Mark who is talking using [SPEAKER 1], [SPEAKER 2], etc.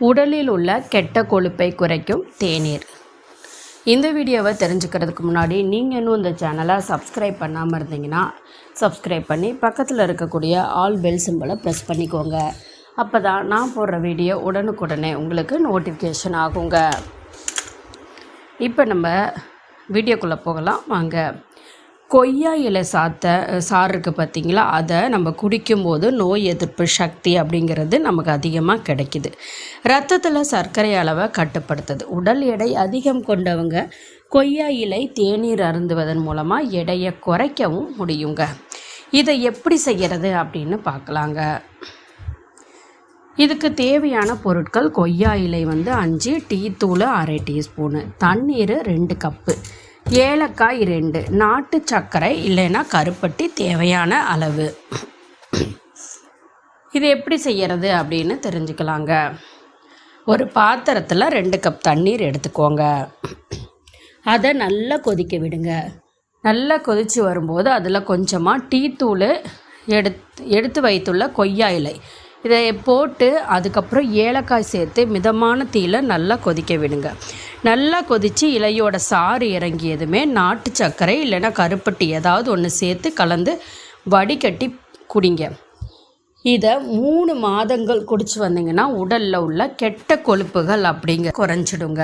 [SPEAKER 1] உடலில் உள்ள கெட்ட கொழுப்பை குறைக்கும் தேநீர். இந்த வீடியோவை தெரிஞ்சுக்கிறதுக்கு முன்னாடி நீங்கள் இன்னும் இந்த சேனலை சப்ஸ்கிரைப் பண்ணாமல் இருந்தீங்கன்னா சப்ஸ்கிரைப் பண்ணி பக்கத்தில் இருக்கக்கூடிய ஆல் பெல் சிம்பலை ப்ரெஸ் பண்ணிக்கோங்க. அப்போ தான் நான் போடுற வீடியோ உடனுக்குடனே உங்களுக்கு நோட்டிஃபிகேஷன் ஆகுங்க. இப்போ நம்ம வீடியோக்குள்ளே போகலாம் வாங்க. கொய்யா இலை சாறு இருக்குது பார்த்திங்களா, அதை நம்ம குடிக்கும்போது நோய் எதிர்ப்பு சக்தி அப்படிங்கிறது நமக்கு அதிகமாக கிடைக்கிது. ரத்தத்தில் சர்க்கரை அளவை கட்டுப்படுத்துது. உடல் எடை அதிகம் கொண்டவங்க கொய்யா இலை தேநீர் அருந்துவதன் மூலமாக எடையை குறைக்கவும் முடியுங்க. இதை எப்படி செய்கிறது அப்படின்னு பார்க்கலாங்க. இதுக்கு தேவையான பொருட்கள்: கொய்யா இலை 5, டீ தூள் அரை டீஸ்பூனு, தண்ணீர் 2 கப்பு, ஏலக்காய் 2, நாட்டு சர்க்கரை இல்லைன்னா கருப்பட்டி தேவையான அளவு. இது எப்படி செய்கிறது அப்படின்னு தெரிஞ்சுக்கலாங்க. ஒரு பாத்திரத்தில் 2 கப் தண்ணீர் எடுத்துக்கோங்க. அதை நல்லா கொதிக்க விடுங்க. நல்லா கொதித்து வரும்போது அதில் கொஞ்சமாக டீ தூள் எடுத்து வைத்துள்ள கொய்யா இலை இதை போட்டு அதுக்கப்புறம் ஏலக்காய் சேர்த்து மிதமான தீயில நல்லா கொதிக்க விடுங்க. நல்லா கொதித்து இலையோட சாறு இறங்கியதுமே நாட்டு சர்க்கரை இல்லைன்னா கருப்பட்டி ஏதாவது ஒன்று சேர்த்து கலந்து வடிகட்டி குடிங்க. இதை 3 மாதங்கள் குடிச்சு வந்தீங்கன்னா உடலில் உள்ள கெட்ட கொழுப்புகள் குறைஞ்சிடுங்க.